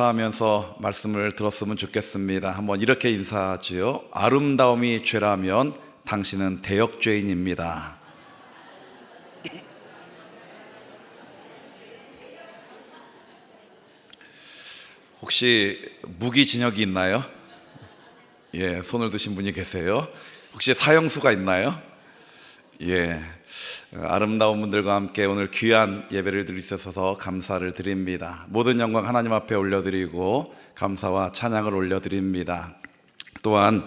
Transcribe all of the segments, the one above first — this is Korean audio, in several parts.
하면서 말씀을 들었으면 좋겠습니다. 한번 이렇게 인사하지요. 아름다움이 죄라면 당신은 대역죄인입니다. 혹시 무기징역이 있나요? 예, 손을 드신 분이 계세요. 혹시 사형수가 있나요? 예, 아름다운 분들과 함께 오늘 귀한 예배를 드릴 수 있어서 감사를 드립니다. 모든 영광 하나님 앞에 올려드리고 감사와 찬양을 올려드립니다. 또한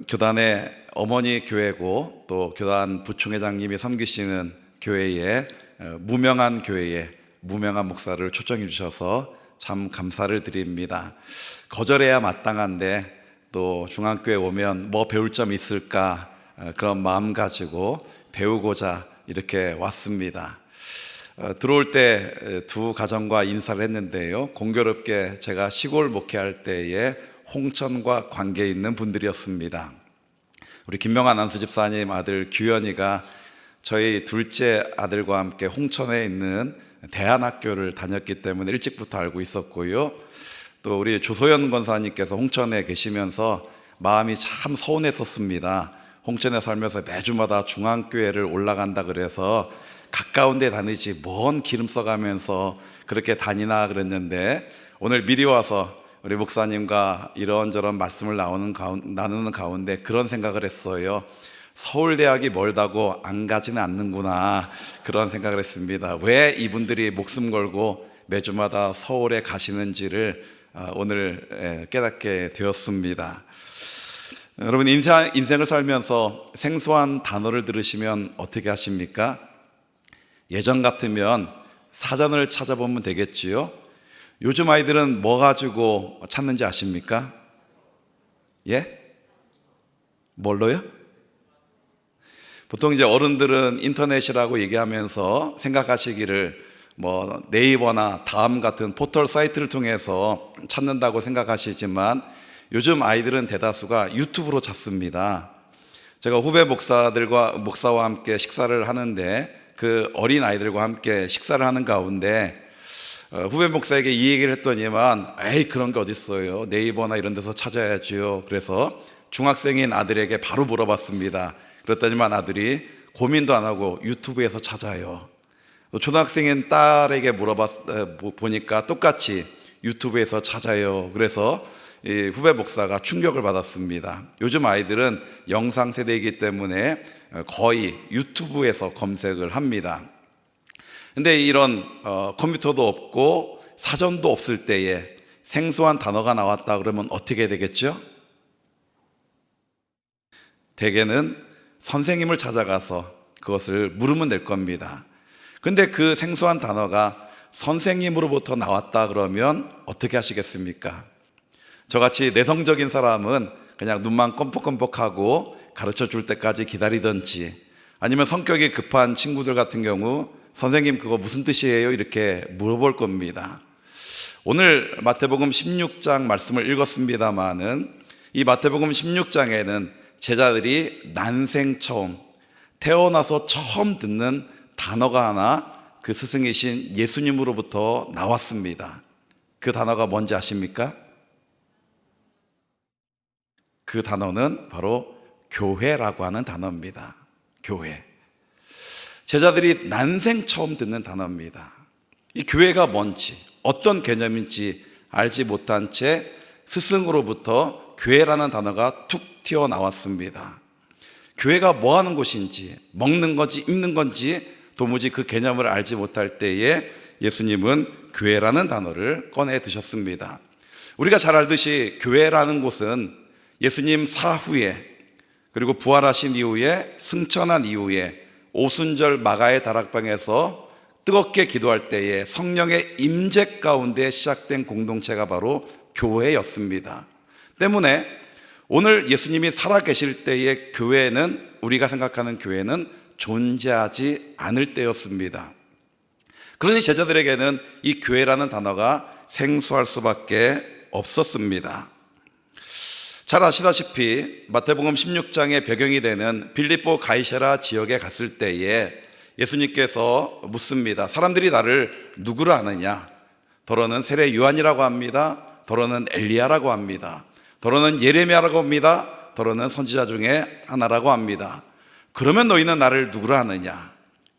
교단의 어머니 교회고 또 교단 부총회장님이 섬기시는 교회에 무명한 교회에 무명한 목사를 초청해 주셔서 참 감사를 드립니다. 거절해야 마땅한데 또 중앙교회 오면 뭐 배울 점이 있을까 그런 마음 가지고 배우고자 이렇게 왔습니다. 들어올 때 두 가정과 인사를 했는데요, 공교롭게 제가 시골 목회할 때에 홍천과 관계 있는 분들이었습니다. 우리 김명환 안수 집사님 아들 규현이가 저희 둘째 아들과 함께 홍천에 있는 대안학교를 다녔기 때문에 일찍부터 알고 있었고요, 또 우리 조소연 권사님께서 홍천에 계시면서 마음이 참 서운했었습니다. 홍천에 살면서 매주마다 중앙교회를 올라간다 그래서 가까운 데 다니지 먼 기름 써가면서 그렇게 다니나 그랬는데, 오늘 미리 와서 우리 목사님과 이런저런 말씀을 나누는 가운데 그런 생각을 했어요. 서울대학이 멀다고 안 가지는 않는구나, 그런 생각을 했습니다. 왜 이분들이 목숨 걸고 매주마다 서울에 가시는지를 오늘 깨닫게 되었습니다. 여러분, 인생을 살면서 생소한 단어를 들으시면 어떻게 하십니까? 예전 같으면 사전을 찾아보면 되겠지요. 요즘 아이들은 뭐 가지고 찾는지 아십니까? 예? 뭘로요? 보통 이제 어른들은 인터넷이라고 얘기하면서 생각하시기를 뭐 네이버나 다음 같은 포털 사이트를 통해서 찾는다고 생각하시지만, 요즘 아이들은 대다수가 유튜브로 찾습니다. 제가 후배 목사와 함께 식사를 하는데, 그 어린 아이들과 함께 식사를 하는 가운데 후배 목사에게 이 얘기를 했더니만, 에이 그런 게 어딨어요, 네이버나 이런 데서 찾아야지요. 그래서 중학생인 아들에게 바로 물어봤습니다. 그랬더니만 아들이 고민도 안 하고 유튜브에서 찾아요. 또 초등학생인 딸에게 보니까 똑같이 유튜브에서 찾아요. 그래서 이 후배 목사가 충격을 받았습니다. 요즘 아이들은 영상 세대이기 때문에 거의 유튜브에서 검색을 합니다. 근데 이런 컴퓨터도 없고 사전도 없을 때에 생소한 단어가 나왔다 그러면 어떻게 되겠죠? 대개는 선생님을 찾아가서 그것을 물으면 될 겁니다. 근데 그 생소한 단어가 선생님으로부터 나왔다 그러면 어떻게 하시겠습니까? 저같이 내성적인 사람은 그냥 눈만 껌뻑껌뻑하고 가르쳐 줄 때까지 기다리든지, 아니면 성격이 급한 친구들 같은 경우 선생님 그거 무슨 뜻이에요? 이렇게 물어볼 겁니다. 오늘 마태복음 16장 말씀을 읽었습니다마는 이 마태복음 16장에는 제자들이 난생 처음, 태어나서 처음 듣는 단어가 하나 그 스승이신 예수님으로부터 나왔습니다. 그 단어가 뭔지 아십니까? 그 단어는 바로 교회라고 하는 단어입니다. 교회. 제자들이 난생 처음 듣는 단어입니다. 이 교회가 뭔지, 어떤 개념인지 알지 못한 채 스승으로부터 교회라는 단어가 툭 튀어나왔습니다. 교회가 뭐 하는 곳인지, 먹는 건지 입는 건지 도무지 그 개념을 알지 못할 때에 예수님은 교회라는 단어를 꺼내 드셨습니다. 우리가 잘 알듯이 교회라는 곳은 예수님 사후에, 그리고 부활하신 이후에, 승천한 이후에 오순절 마가의 다락방에서 뜨겁게 기도할 때에 성령의 임재 가운데 시작된 공동체가 바로 교회였습니다. 때문에 오늘 예수님이 살아계실 때의 교회는, 우리가 생각하는 교회는 존재하지 않을 때였습니다. 그러니 제자들에게는 이 교회라는 단어가 생소할 수밖에 없었습니다. 잘 아시다시피 마태복음 16장의 배경이 되는 빌립보 가이사랴 지역에 갔을 때에 예수님께서 묻습니다. 사람들이 나를 누구로 아느냐? 더러는 세례 요한이라고 합니다. 더러는 엘리야라고 합니다. 더러는 예레미야라고 합니다. 더러는 선지자 중에 하나라고 합니다. 그러면 너희는 나를 누구라 하느냐?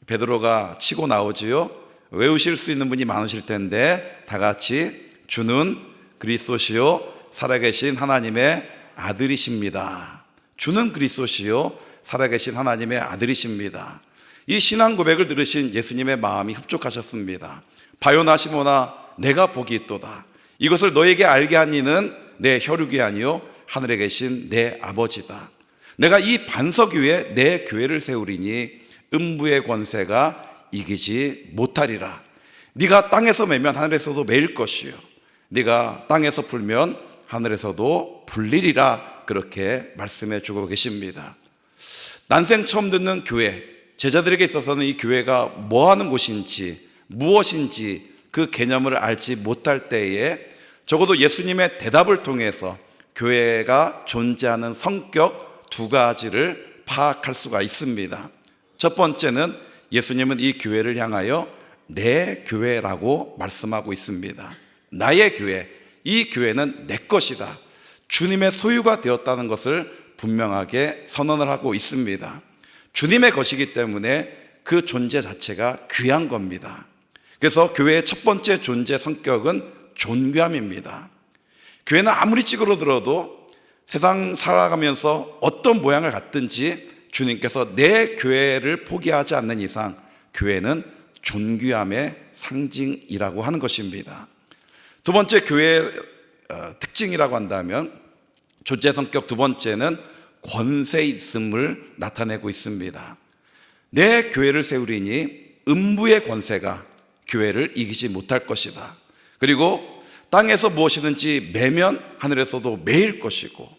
베드로가 치고 나오지요. 외우실 수 있는 분이 많으실 텐데 다 같이 주는 그리스도시요 살아계신 하나님의 아들이십니다. 주는 그리스도시요 살아계신 하나님의 아들이십니다. 이 신앙 고백을 들으신 예수님의 마음이 흡족하셨습니다. 바요나 시모나 내가 복이 있도다. 이것을 너에게 알게 한 이는 내 혈육이 아니요 하늘에 계신 내 아버지다. 내가 이 반석 위에 내 교회를 세우리니 음부의 권세가 이기지 못하리라. 네가 땅에서 매면 하늘에서도 매일 것이요 네가 땅에서 풀면 하늘에서도 풀리리라. 그렇게 말씀해 주고 계십니다. 난생 처음 듣는 교회, 제자들에게 있어서는 이 교회가 뭐 하는 곳인지 무엇인지 그 개념을 알지 못할 때에 적어도 예수님의 대답을 통해서 교회가 존재하는 성격 두 가지를 파악할 수가 있습니다. 첫 번째는 예수님은 이 교회를 향하여 내 교회라고 말씀하고 있습니다. 나의 교회, 이 교회는 내 것이다. 주님의 소유가 되었다는 것을 분명하게 선언을 하고 있습니다. 주님의 것이기 때문에 그 존재 자체가 귀한 겁니다. 그래서 교회의 첫 번째 존재 성격은 존귀함입니다. 교회는 아무리 찌그러들어도 세상 살아가면서 어떤 모양을 갖든지 주님께서 내 교회를 포기하지 않는 이상 교회는 존귀함의 상징이라고 하는 것입니다. 두 번째 교회의 특징이라고 한다면 존재 성격 두 번째는 권세 있음을 나타내고 있습니다. 내 교회를 세우리니 음부의 권세가 교회를 이기지 못할 것이다. 그리고 땅에서 무엇이든지 매면 하늘에서도 매일 것이고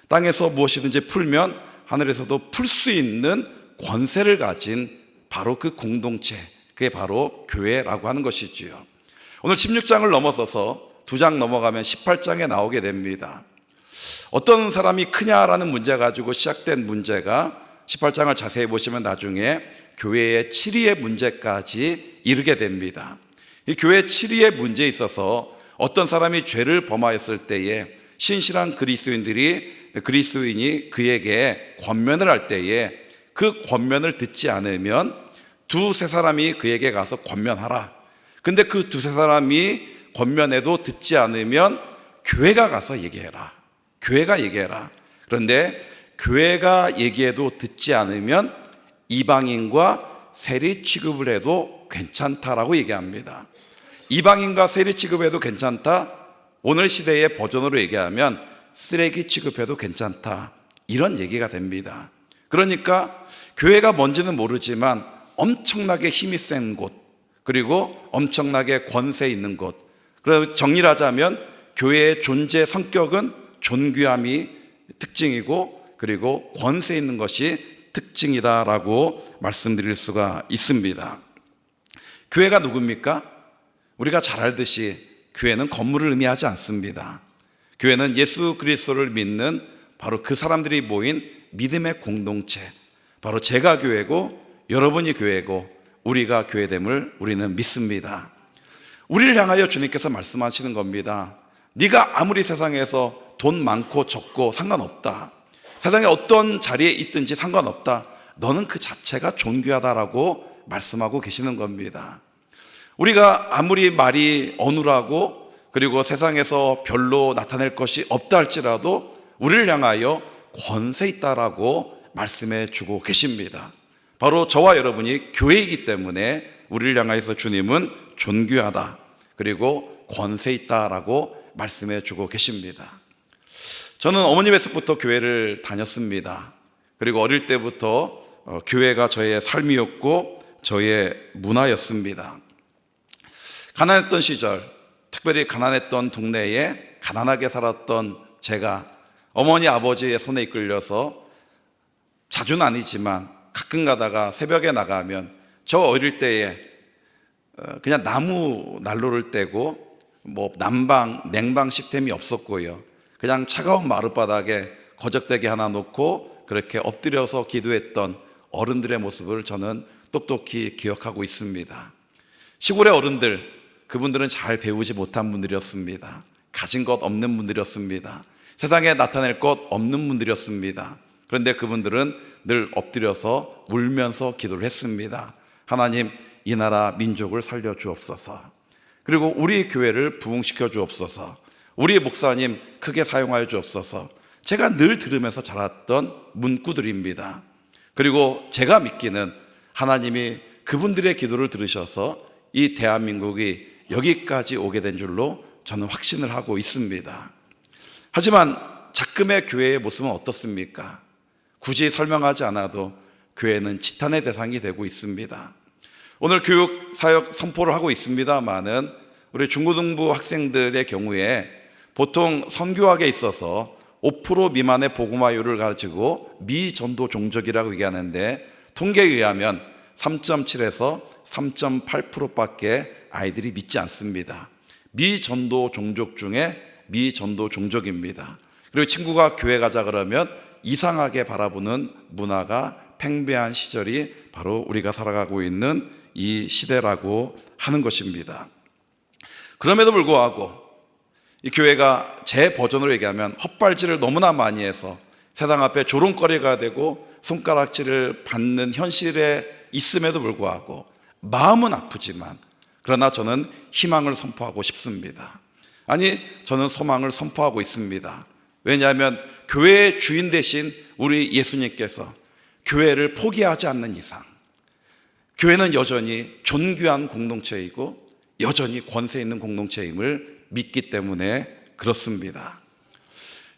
땅에서 무엇이든지 풀면 하늘에서도 풀 수 있는 권세를 가진 바로 그 공동체, 그게 바로 교회라고 하는 것이지요. 오늘 16장을 넘어서서 2장 넘어가면 18장에 나오게 됩니다. 어떤 사람이 크냐라는 문제 가지고 시작된 문제가 18장을 자세히 보시면 나중에 교회의 7위의 문제까지 이르게 됩니다. 이 교회 7위의 문제에 있어서 어떤 사람이 죄를 범하였을 때에 신실한 그리스도인이 그에게 권면을 할 때에 그 권면을 듣지 않으면 두세 사람이 그에게 가서 권면하라. 근데 그 두세 사람이 권면해도 듣지 않으면 교회가 가서 얘기해라. 교회가 얘기해라. 그런데 교회가 얘기해도 듣지 않으면 이방인과 세리 취급을 해도 괜찮다라고 얘기합니다. 이방인과 세리 취급해도 괜찮다. 오늘 시대의 버전으로 얘기하면 쓰레기 취급해도 괜찮다. 이런 얘기가 됩니다. 그러니까 교회가 뭔지는 모르지만 엄청나게 힘이 센 곳, 그리고 엄청나게 권세 있는 곳. 그래서 정리를 하자면 교회의 존재 성격은 존귀함이 특징이고 그리고 권세 있는 것이 특징이다라고 말씀드릴 수가 있습니다. 교회가 누굽니까? 우리가 잘 알듯이 교회는 건물을 의미하지 않습니다. 교회는 예수 그리스도를 믿는 바로 그 사람들이 모인 믿음의 공동체, 바로 제가 교회고 여러분이 교회고 우리가 교회됨을 우리는 믿습니다. 우리를 향하여 주님께서 말씀하시는 겁니다. 네가 아무리 세상에서 돈 많고 적고 상관없다. 세상에 어떤 자리에 있든지 상관없다. 너는 그 자체가 존귀하다라고 말씀하고 계시는 겁니다. 우리가 아무리 말이 어눌하고 그리고 세상에서 별로 나타낼 것이 없다 할지라도 우리를 향하여 권세 있다라고 말씀해 주고 계십니다. 바로 저와 여러분이 교회이기 때문에 우리를 향하여서 주님은 존귀하다 그리고 권세 있다라고 말씀해 주고 계십니다. 저는 어머니뱃속부터 교회를 다녔습니다. 그리고 어릴 때부터 교회가 저의 삶이었고 저의 문화였습니다. 가난했던 시절, 특별히 가난했던 동네에 가난하게 살았던 제가 어머니 아버지의 손에 이끌려서 자주는 아니지만 가끔 가다가 새벽에 나가면 저 어릴 때에 그냥 나무 난로를 떼고 뭐 난방, 냉방 시스템이 없었고요. 그냥 차가운 마룻바닥에 거적대기 하나 놓고 그렇게 엎드려서 기도했던 어른들의 모습을 저는 똑똑히 기억하고 있습니다. 시골의 어른들, 그분들은 잘 배우지 못한 분들이었습니다. 가진 것 없는 분들이었습니다. 세상에 나타낼 것 없는 분들이었습니다. 그런데 그분들은 늘 엎드려서 울면서 기도를 했습니다. 하나님, 이 나라 민족을 살려주옵소서. 그리고 우리 교회를 부흥시켜 주옵소서. 우리 목사님 크게 사용하여 주옵소서. 제가 늘 들으면서 자랐던 문구들입니다. 그리고 제가 믿기는 하나님이 그분들의 기도를 들으셔서 이 대한민국이 여기까지 오게 된 줄로 저는 확신을 하고 있습니다. 하지만 작금의 교회의 모습은 어떻습니까? 굳이 설명하지 않아도 교회는 지탄의 대상이 되고 있습니다. 오늘 교육 사역 선포를 하고 있습니다마는 우리 중고등부 학생들의 경우에 보통 선교학에 있어서 5% 미만의 복음화율을 가지고 미전도 종족이라고 얘기하는데, 통계에 의하면 3.7에서 3.8%밖에 아이들이 믿지 않습니다. 미전도 종족 중에 미전도 종족입니다. 그리고 친구가 교회 가자 그러면 이상하게 바라보는 문화가 팽배한 시절이 바로 우리가 살아가고 있는 이 시대라고 하는 것입니다. 그럼에도 불구하고 이 교회가 제 버전으로 얘기하면 헛발질을 너무나 많이 해서 세상 앞에 조롱거리가 되고 손가락질을 받는 현실에 있음에도 불구하고 마음은 아프지만, 그러나 저는 희망을 선포하고 싶습니다. 아니, 저는 소망을 선포하고 있습니다. 왜냐하면 교회의 주인 되신 우리 예수님께서 교회를 포기하지 않는 이상 교회는 여전히 존귀한 공동체이고 여전히 권세 있는 공동체임을 믿기 때문에 그렇습니다.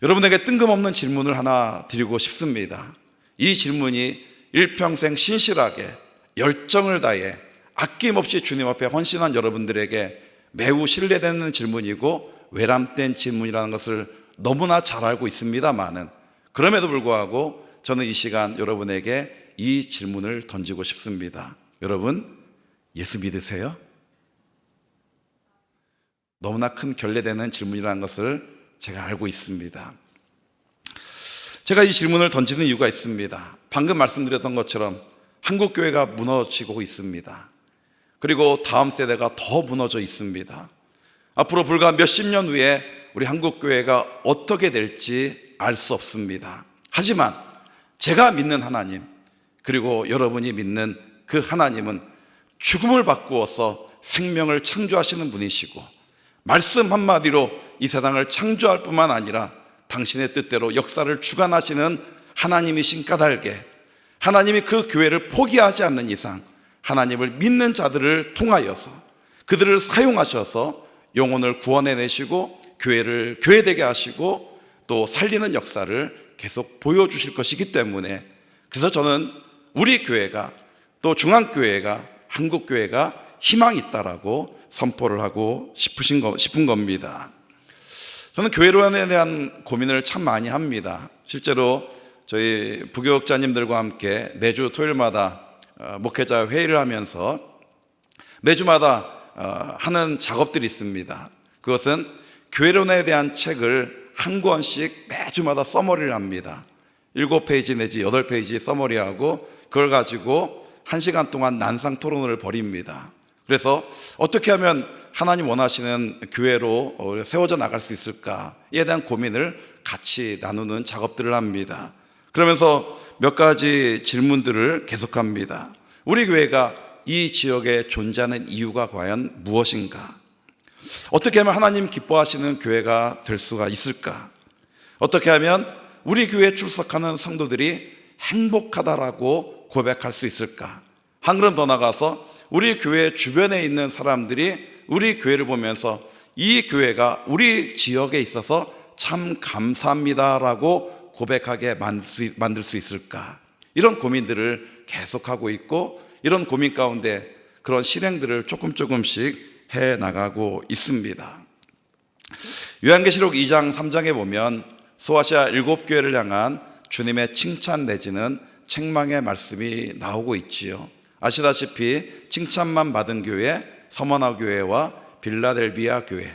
여러분에게 뜬금없는 질문을 하나 드리고 싶습니다. 이 질문이 일평생 신실하게 열정을 다해 아낌없이 주님 앞에 헌신한 여러분들에게 매우 신뢰되는 질문이고 외람된 질문이라는 것을 너무나 잘 알고 있습니다마는, 그럼에도 불구하고 저는 이 시간 여러분에게 이 질문을 던지고 싶습니다. 여러분, 예수 믿으세요? 너무나 큰 결례되는 질문이라는 것을 제가 알고 있습니다. 제가 이 질문을 던지는 이유가 있습니다. 방금 말씀드렸던 것처럼 한국교회가 무너지고 있습니다. 그리고 다음 세대가 더 무너져 있습니다. 앞으로 불과 몇십 년 후에 우리 한국교회가 어떻게 될지 알 수 없습니다. 하지만 제가 믿는 하나님, 그리고 여러분이 믿는 그 하나님은 죽음을 바꾸어서 생명을 창조하시는 분이시고, 말씀 한마디로 이 세상을 창조할 뿐만 아니라 당신의 뜻대로 역사를 주관하시는 하나님이신 까닭에, 하나님이 그 교회를 포기하지 않는 이상 하나님을 믿는 자들을 통하여서 그들을 사용하셔서 영혼을 구원해내시고 교회를 교회되게 하시고 또 살리는 역사를 계속 보여주실 것이기 때문에, 그래서 저는 우리 교회가, 또 중앙교회가, 한국교회가 희망이 있다라고 선포를 하고 싶은 겁니다. 저는 교회론에 대한 고민을 참 많이 합니다. 실제로 저희 부교육자님들과 함께 매주 토요일마다 목회자 회의를 하면서 매주마다 하는 작업들이 있습니다. 그것은 교회론에 대한 책을 한 권씩 매주마다 서머리를 합니다. 7페이지 내지 8페이지 서머리하고 그걸 가지고 1시간 동안 난상 토론을 벌입니다. 그래서 어떻게 하면 하나님 원하시는 교회로 세워져 나갈 수 있을까에 대한 고민을 같이 나누는 작업들을 합니다. 그러면서 몇 가지 질문들을 계속합니다. 우리 교회가 이 지역에 존재하는 이유가 과연 무엇인가? 어떻게 하면 하나님 기뻐하시는 교회가 될 수가 있을까? 어떻게 하면 우리 교회에 출석하는 성도들이 행복하다라고 고백할 수 있을까? 한 걸음 더 나가서 우리 교회 주변에 있는 사람들이 우리 교회를 보면서 이 교회가 우리 지역에 있어서 참 감사합니다라고 고백하게 만들 수 있을까? 이런 고민들을 계속하고 있고, 이런 고민 가운데 그런 실행들을 조금씩 해나가고 있습니다. 요한계시록 2장 3장에 보면 소아시아 7교회를 향한 주님의 칭찬 내지는 책망의 말씀이 나오고 있지요. 아시다시피 칭찬만 받은 교회 서머나 교회와 빌라델비아 교회,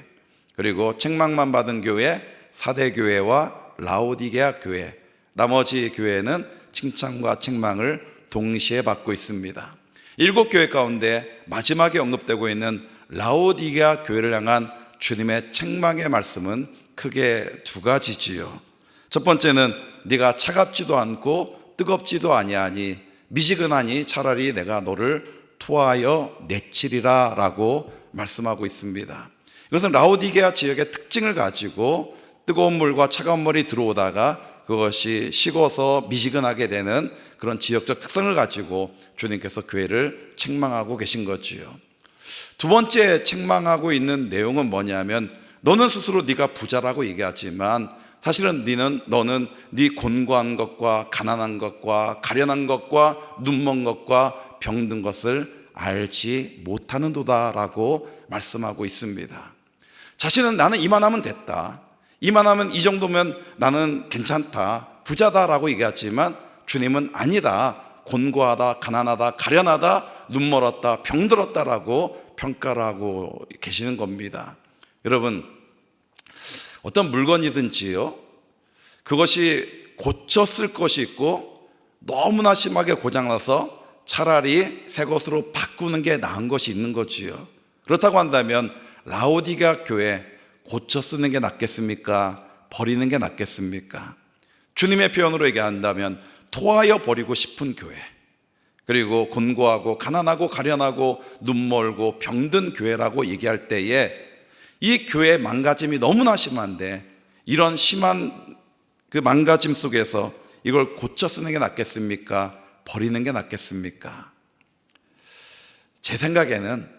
그리고 책망만 받은 교회 사대 교회와 라오디게아 교회, 나머지 교회는 칭찬과 책망을 동시에 받고 있습니다. 7교회 가운데 마지막에 언급되고 있는 라오디게아 교회를 향한 주님의 책망의 말씀은 크게 두 가지지요. 첫 번째는 네가 차갑지도 않고 뜨겁지도 아니하니 미지근하니 차라리 내가 너를 토하여 내치리라 라고 말씀하고 있습니다. 이것은 라오디게아 지역의 특징을 가지고 뜨거운 물과 차가운 물이 들어오다가 그것이 식어서 미지근하게 되는 그런 지역적 특성을 가지고 주님께서 교회를 책망하고 계신 거지요. 두 번째 책망하고 있는 내용은 뭐냐면, 너는 스스로 네가 부자라고 얘기하지만 사실은 너는 네 곤고한 것과 가난한 것과 가련한 것과 눈먼 것과 병든 것을 알지 못하는도다라고 말씀하고 있습니다. 자신은 나는 이만하면 됐다, 이만하면 이 정도면 나는 괜찮다, 부자다라고 얘기하지만 주님은 아니다, 곤고하다, 가난하다, 가련하다, 눈멀었다, 병들었다라고 평가를 하고 계시는 겁니다. 여러분, 어떤 물건이든지요, 그것이 고쳐 쓸 것이 있고 너무나 심하게 고장나서 차라리 새 것으로 바꾸는 게 나은 것이 있는 거지요. 그렇다고 한다면 라오디게아 교회 고쳐 쓰는 게 낫겠습니까? 버리는 게 낫겠습니까? 주님의 표현으로 얘기한다면 토하여 버리고 싶은 교회, 그리고 곤고하고 가난하고 가련하고 눈멀고 병든 교회라고 얘기할 때에 이 교회의 망가짐이 너무나 심한데, 이런 심한 그 망가짐 속에서 이걸 고쳐 쓰는 게 낫겠습니까? 버리는 게 낫겠습니까? 제 생각에는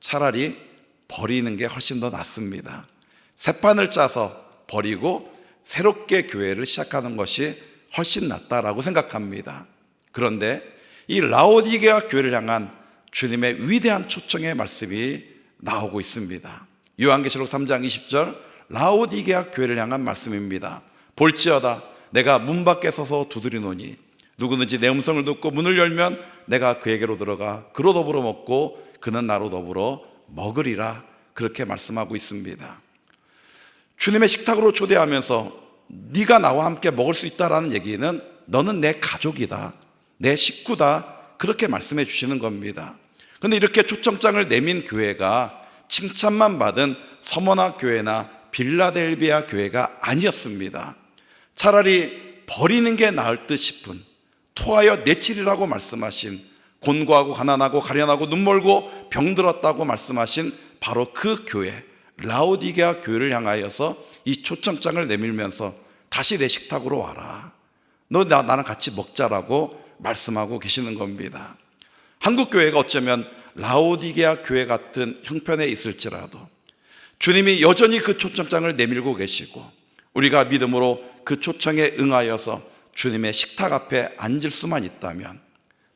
차라리 버리는 게 훨씬 더 낫습니다. 새 판을 짜서 버리고 새롭게 교회를 시작하는 것이 훨씬 낫다라고 생각합니다. 그런데 이 라오디게아 교회를 향한 주님의 위대한 초청의 말씀이 나오고 있습니다. 요한계시록 3장 20절, 라오디게아 교회를 향한 말씀입니다. 볼지어다 내가 문 밖에 서서 두드리노니 누구든지 내 음성을 듣고 문을 열면 내가 그에게로 들어가 그로 더불어 먹고 그는 나로 더불어 먹으리라, 그렇게 말씀하고 있습니다. 주님의 식탁으로 초대하면서 네가 나와 함께 먹을 수 있다라는 얘기는 너는 내 가족이다, 내 식구다, 그렇게 말씀해 주시는 겁니다. 그런데 이렇게 초청장을 내민 교회가 칭찬만 받은 서머나 교회나 빌라델비아 교회가 아니었습니다. 차라리 버리는 게 나을 듯 싶은, 토하여 내치리라고 말씀하신, 곤고하고 가난하고 가련하고 눈멀고 병들었다고 말씀하신 바로 그 교회, 라오디게아 교회를 향하여서 이 초청장을 내밀면서 다시 내 식탁으로 와라, 너 나랑 같이 먹자라고 말씀하고 계시는 겁니다. 한국 교회가 어쩌면 라오디게아 교회 같은 형편에 있을지라도 주님이 여전히 그 초청장을 내밀고 계시고 우리가 믿음으로 그 초청에 응하여서 주님의 식탁 앞에 앉을 수만 있다면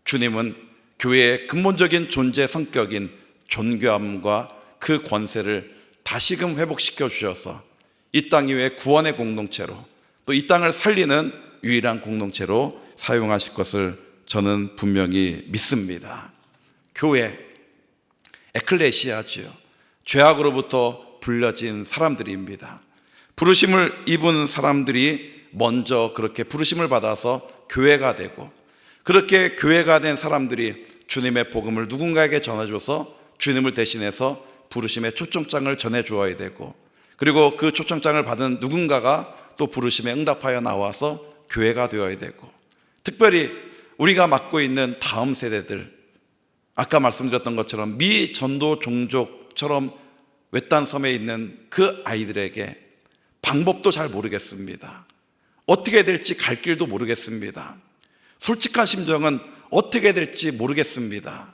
주님은 교회의 근본적인 존재 성격인 존귀함과 그 권세를 다시금 회복시켜 주셔서 이 땅 이외의 구원의 공동체로, 또 이 땅을 살리는 유일한 공동체로 사용하실 것을 저는 분명히 믿습니다. 교회, 에클레시아지요, 죄악으로부터 불려진 사람들입니다. 부르심을 입은 사람들이 먼저 그렇게 부르심을 받아서 교회가 되고, 그렇게 교회가 된 사람들이 주님의 복음을 누군가에게 전해줘서 주님을 대신해서 부르심의 초청장을 전해주어야 되고, 그리고 그 초청장을 받은 누군가가 또 부르심에 응답하여 나와서 교회가 되어야 되고, 특별히 우리가 맡고 있는 다음 세대들, 아까 말씀드렸던 것처럼 미 전도 종족처럼 외딴 섬에 있는 그 아이들에게 방법도 잘 모르겠습니다. 어떻게 될지 갈 길도 모르겠습니다. 솔직한 심정은 어떻게 될지 모르겠습니다.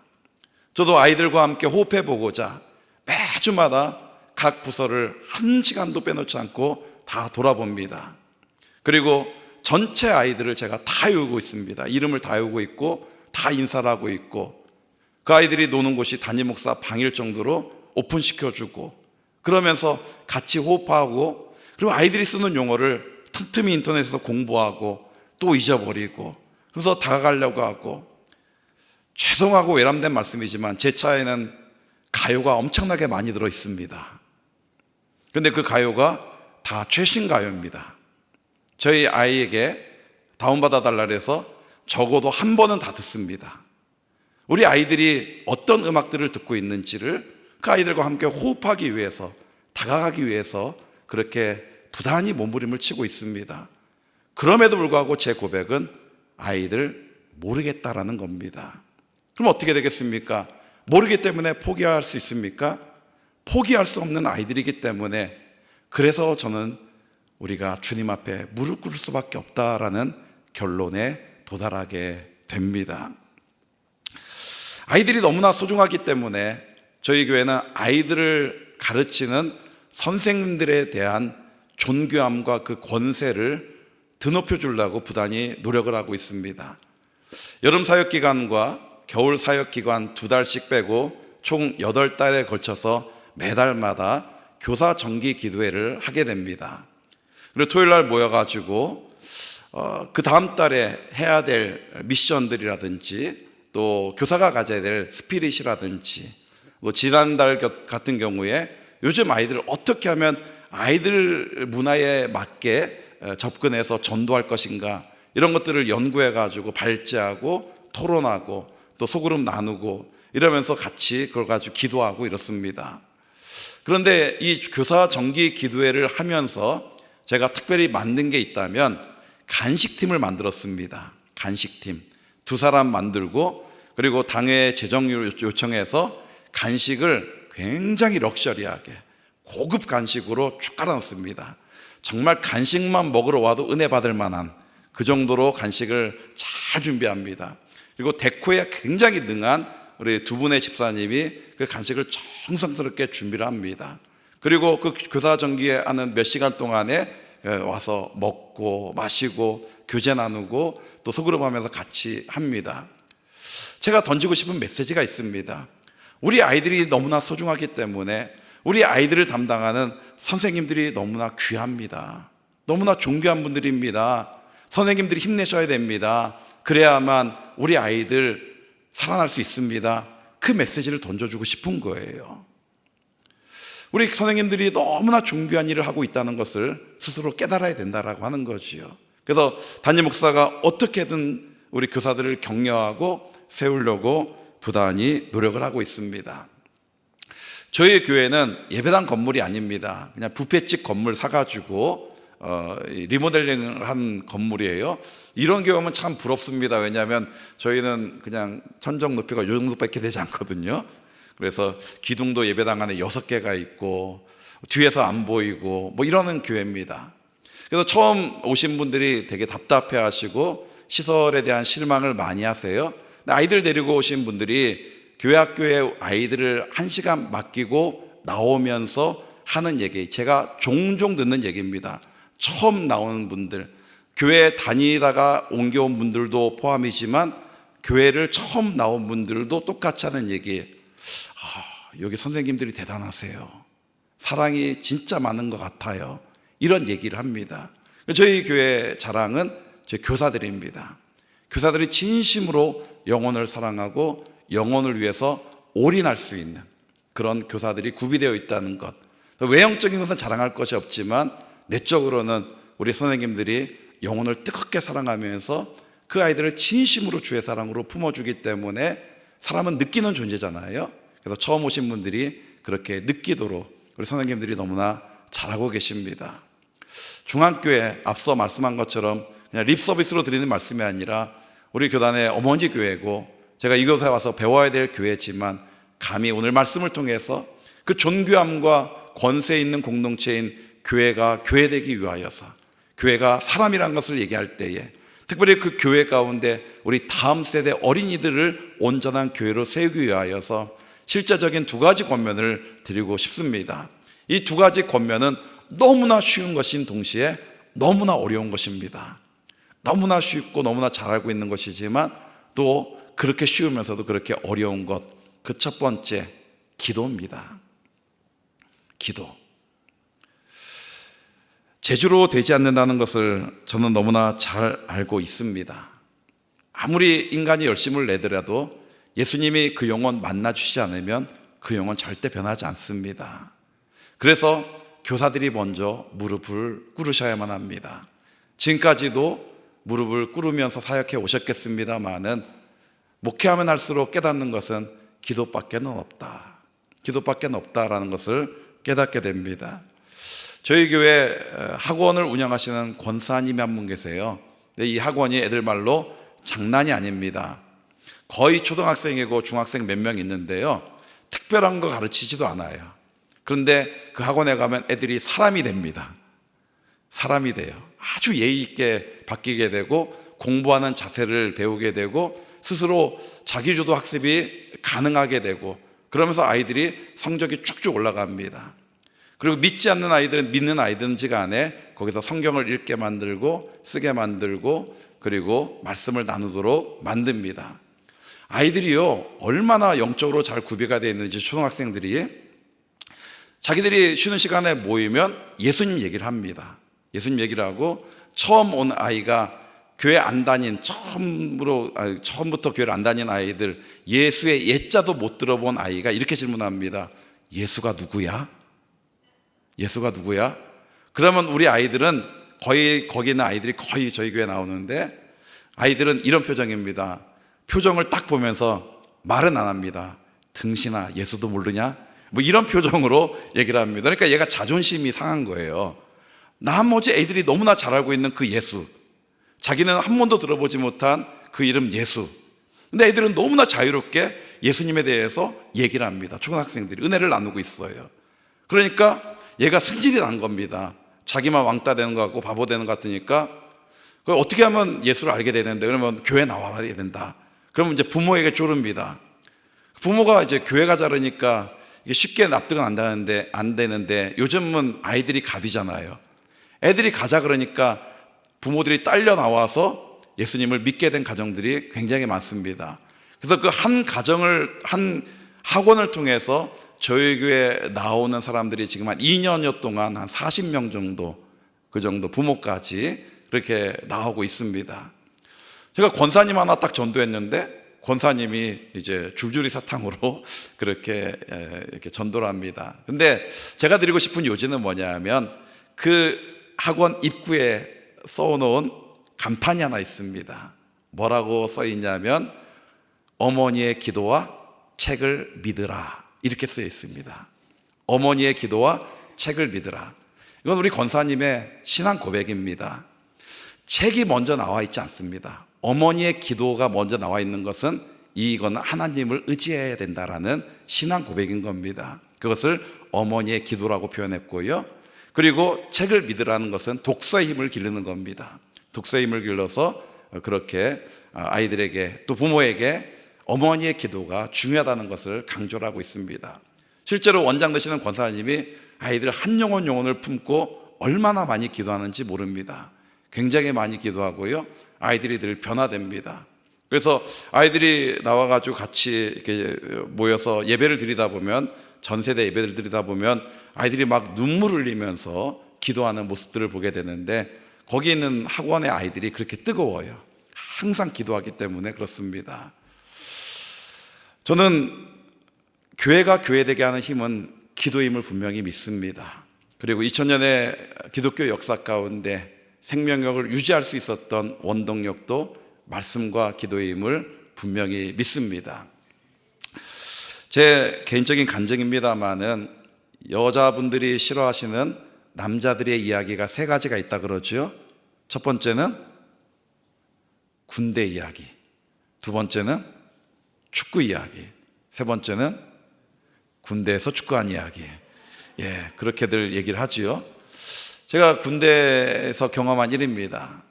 저도 아이들과 함께 호흡해 보고자 매주마다 각 부서를 한 시간도 빼놓지 않고 다 돌아봅니다. 그리고 전체 아이들을 제가 다 외우고 있습니다. 이름을 다 외우고 있고 다 인사를 하고 있고, 그 아이들이 노는 곳이 담임 목사 방일 정도로 오픈시켜주고, 그러면서 같이 호흡하고, 그리고 아이들이 쓰는 용어를 틈틈이 인터넷에서 공부하고 또 잊어버리고, 그래서 다가가려고 하고, 죄송하고 외람된 말씀이지만 제 차에는 가요가 엄청나게 많이 들어 있습니다. 근데 그 가요가 다 최신 가요입니다. 저희 아이에게 다운받아 달라 그래서 적어도 한 번은 다 듣습니다. 우리 아이들이 어떤 음악들을 듣고 있는지를 그 아이들과 함께 호흡하기 위해서, 다가가기 위해서 그렇게 부단히 몸부림을 치고 있습니다. 그럼에도 불구하고 제 고백은 아이들 모르겠다라는 겁니다. 그럼 어떻게 되겠습니까? 모르기 때문에 포기할 수 있습니까? 포기할 수 없는 아이들이기 때문에, 그래서 저는 우리가 주님 앞에 무릎 꿇을 수밖에 없다라는 결론에 도달하게 됩니다. 아이들이 너무나 소중하기 때문에 저희 교회는 아이들을 가르치는 선생님들에 대한 존귀함과 그 권세를 드높여 주려고 부단히 노력을 하고 있습니다. 여름 사역기간과 겨울 사역기간 2달씩 빼고 총 8달에 걸쳐서 매달마다 교사 정기 기도회를 하게 됩니다. 그리고 토요일 날 모여가지고 그 다음 달에 해야 될 미션들이라든지 또 교사가 가져야 될 스피릿이라든지, 또 지난달 같은 경우에 요즘 아이들을 어떻게 하면 아이들 문화에 맞게 접근해서 전도할 것인가, 이런 것들을 연구해 가지고 발제하고 토론하고 또 소그룹 나누고 이러면서 같이 그걸 가지고 기도하고 이렇습니다. 그런데 이 교사 정기 기도회를 하면서 제가 특별히 만든 게 있다면 간식팀을 만들었습니다. 간식팀 2사람 만들고, 그리고 당회 재정을 요청해서 간식을 굉장히 럭셔리하게 고급 간식으로 쭉 깔아놓습니다. 정말 간식만 먹으러 와도 은혜 받을 만한 그 정도로 간식을 잘 준비합니다. 그리고 데코에 굉장히 능한 우리 2분의 집사님이 그 간식을 정성스럽게 준비를 합니다. 그리고 그 교사 정기회 하는 몇 시간 동안에 와서 먹고 마시고 교제 나누고 또 소그룹 하면서 같이 합니다. 제가 던지고 싶은 메시지가 있습니다. 우리 아이들이 너무나 소중하기 때문에 우리 아이들을 담당하는 선생님들이 너무나 귀합니다. 너무나 존귀한 분들입니다. 선생님들이 힘내셔야 됩니다. 그래야만 우리 아이들 살아날 수 있습니다. 그 메시지를 던져주고 싶은 거예요. 우리 선생님들이 너무나 존귀한 일을 하고 있다는 것을 스스로 깨달아야 된다라고 하는 거지요. 그래서 담임 목사가 어떻게든 우리 교사들을 격려하고 세우려고 부단히 노력을 하고 있습니다. 저희 교회는 예배당 건물이 아닙니다. 그냥 뷔페집 건물 사가지고 리모델링을 한 건물이에요. 이런 경험은 참 부럽습니다. 왜냐하면 저희는 그냥 천정 높이가 이 정도밖에 되지 않거든요. 그래서 기둥도 예배당 안에 6개가 있고 뒤에서 안 보이고 뭐 이러는 교회입니다. 그래서 처음 오신 분들이 되게 답답해 하시고 시설에 대한 실망을 많이 하세요. 아이들 데리고 오신 분들이 교회 학교에 아이들을 1시간 맡기고 나오면서 하는 얘기, 제가 종종 듣는 얘기입니다. 처음 나오는 분들, 교회 다니다가 옮겨온 분들도 포함이지만 교회를 처음 나온 분들도 똑같이 하는 얘기, 여기 선생님들이 대단하세요. 사랑이 진짜 많은 것 같아요. 이런 얘기를 합니다. 저희 교회 자랑은 저희 교사들입니다. 교사들이 진심으로 영혼을 사랑하고 영혼을 위해서 올인할 수 있는 그런 교사들이 구비되어 있다는 것. 외형적인 것은 자랑할 것이 없지만 내적으로는 우리 선생님들이 영혼을 뜨겁게 사랑하면서 그 아이들을 진심으로 주의 사랑으로 품어주기 때문에 사람은 느끼는 존재잖아요. 그래서 처음 오신 분들이 그렇게 느끼도록 우리 선생님들이 너무나 잘하고 계십니다. 중앙교회 앞서 말씀한 것처럼 그냥 립 서비스로 드리는 말씀이 아니라 우리 교단의 어머니 교회고 제가 이곳에 와서 배워야 될 교회지만 감히 오늘 말씀을 통해서 그 존귀함과 권세 있는 공동체인 교회가 교회되기 위하여서, 교회가 사람이란 것을 얘기할 때에 특별히 그 교회 가운데 우리 다음 세대 어린이들을 온전한 교회로 세우기 위하여서 실제적인 2가지 권면을 드리고 싶습니다. 이 2가지 권면은 너무나 쉬운 것인 동시에 너무나 어려운 것입니다. 너무나 쉽고 너무나 잘 알고 있는 것이지만 또 그렇게 쉬우면서도 그렇게 어려운 것, 그 첫 번째, 기도입니다. 기도. 제주로 되지 않는다는 것을 저는 너무나 잘 알고 있습니다. 아무리 인간이 열심을 내더라도 예수님이 그 영혼 만나주시지 않으면 그 영혼 절대 변하지 않습니다. 그래서 교사들이 먼저 무릎을 꿇으셔야만 합니다. 지금까지도 무릎을 꿇으면서 사역해 오셨겠습니다마는 목회하면 할수록 깨닫는 것은 기도밖에는 없다. 기도밖에 없다라는 것을 깨닫게 됩니다. 저희 교회 학원을 운영하시는 권사님이 한 분 계세요. 이 학원이 애들 말로 장난이 아닙니다. 거의 초등학생이고 중학생 몇 명 있는데요, 특별한 거 가르치지도 않아요. 그런데 그 학원에 가면 애들이 사람이 됩니다. 사람이 돼요. 아주 예의 있게 바뀌게 되고 공부하는 자세를 배우게 되고 스스로 자기주도 학습이 가능하게 되고, 그러면서 아이들이 성적이 쭉쭉 올라갑니다. 그리고 믿지 않는 아이들은 믿는 아이든지 간에 거기서 성경을 읽게 만들고 쓰게 만들고 그리고 말씀을 나누도록 만듭니다. 아이들이요, 얼마나 영적으로 잘 구비가 되어 있는지 초등학생들이 자기들이 쉬는 시간에 모이면 예수님 얘기를 합니다. 예수님 얘기를 하고, 처음 온 아이가 교회 안 다닌 처음부터 교회를 안 다닌 아이들, 예수의 예자도 못 들어본 아이가 이렇게 질문합니다. 예수가 누구야? 예수가 누구야? 그러면 우리 아이들은 거기 있는 아이들이 거의 저희 교회 나오는데, 아이들은 이런 표정입니다. 표정을 딱 보면서 말은 안 합니다. 등신아, 예수도 모르냐? 뭐 이런 표정으로 얘기를 합니다. 그러니까 얘가 자존심이 상한 거예요. 나머지 애들이 너무나 잘 알고 있는 그 예수, 자기는 한 번도 들어보지 못한 그 이름 예수. 근데 애들은 너무나 자유롭게 예수님에 대해서 얘기를 합니다. 초등학생들이 은혜를 나누고 있어요. 그러니까 얘가 승질이 난 겁니다. 자기만 왕따 되는 것 같고 바보 되는 것 같으니까, 어떻게 하면 예수를 알게 되는데, 그러면 교회 나와야 된다. 그러면 이제 부모에게 쪼릅니다. 부모가 이제 교회 가자 그러니까 이게 쉽게 납득은 안 되는데 요즘은 아이들이 갑이잖아요. 애들이 가자 그러니까 부모들이 딸려 나와서 예수님을 믿게 된 가정들이 굉장히 많습니다. 그래서 그 한 학원을 통해서 저희 교회에 나오는 사람들이 지금 한 2년여 동안 한 40명 정도, 그 정도 부모까지 그렇게 나오고 있습니다. 제가 권사님 하나 딱 전도했는데 권사님이 이제 줄줄이 사탕으로 그렇게 이렇게 전도를 합니다. 근데 제가 드리고 싶은 요지는 뭐냐면, 그 학원 입구에 써놓은 간판이 하나 있습니다. 뭐라고 써 있냐면, 어머니의 기도와 책을 믿으라, 이렇게 쓰여 있습니다. 어머니의 기도와 책을 믿으라. 이건 우리 권사님의 신앙 고백입니다. 책이 먼저 나와 있지 않습니다. 어머니의 기도가 먼저 나와 있는 것은 이거는 하나님을 의지해야 된다라는 신앙 고백인 겁니다. 그것을 어머니의 기도라고 표현했고요. 그리고 책을 믿으라는 것은 독서의 힘을 기르는 겁니다. 독서의 힘을 길러서 그렇게 아이들에게 또 부모에게 어머니의 기도가 중요하다는 것을 강조를 하고 있습니다. 실제로 원장 되시는 권사님이 아이들 한 영혼을 품고 얼마나 많이 기도하는지 모릅니다. 굉장히 많이 기도하고요, 아이들이 늘 변화됩니다. 그래서 아이들이 나와가지고 같이 이렇게 모여서 예배를 드리다 보면, 전세대 예배를 드리다 보면 아이들이 막 눈물 흘리면서 기도하는 모습들을 보게 되는데, 거기 있는 학원의 아이들이 그렇게 뜨거워요. 항상 기도하기 때문에 그렇습니다. 저는 교회가 교회되게 하는 힘은 기도의 힘을 분명히 믿습니다. 그리고 2000년의 기독교 역사 가운데 생명력을 유지할 수 있었던 원동력도 말씀과 기도의 힘을 분명히 믿습니다. 제 개인적인 간증입니다만은, 여자분들이 싫어하시는 남자들의 이야기가 3가지가 있다 그러죠. 첫 번째는 군대 이야기, 두 번째는 축구 이야기, 세 번째는 군대에서 축구한 이야기. 그렇게들 얘기를 하지요. 제가 군대에서 경험한 일입니다.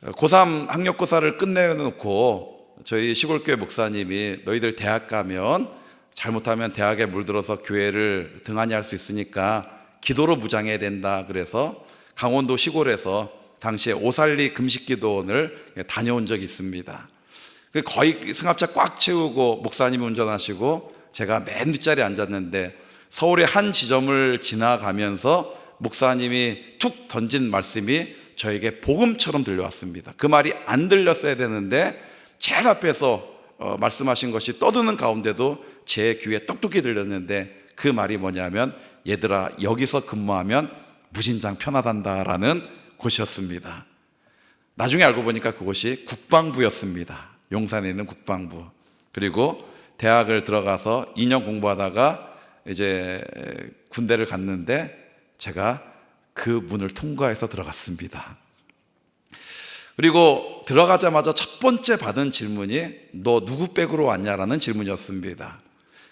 고3 학력고사를 끝내놓고 저희 시골교회 목사님이, 너희들 대학 가면 잘못하면 대학에 물들어서 교회를 등한히 할 수 있으니까 기도로 무장해야 된다. 그래서 강원도 시골에서 당시에 오살리 금식기도원을 다녀온 적이 있습니다. 거의 승합차 꽉 채우고 목사님이 운전하시고 제가 맨 뒷자리에 앉았는데, 서울의 한 지점을 지나가면서 목사님이 툭 던진 말씀이 저에게 복음처럼 들려왔습니다. 그 말이 안 들렸어야 되는데 제일 앞에서 말씀하신 것이 떠드는 가운데도 제 귀에 똑똑히 들렸는데, 그 말이 뭐냐면, 얘들아, 여기서 근무하면 무진장 편하단다라는 곳이었습니다. 나중에 알고 보니까 그곳이 국방부였습니다. 용산에 있는 국방부. 그리고 대학을 들어가서 2년 공부하다가 이제 군대를 갔는데 제가 그 문을 통과해서 들어갔습니다. 그리고 들어가자마자 첫 번째 받은 질문이 너 누구 백으로 왔냐라는 질문이었습니다.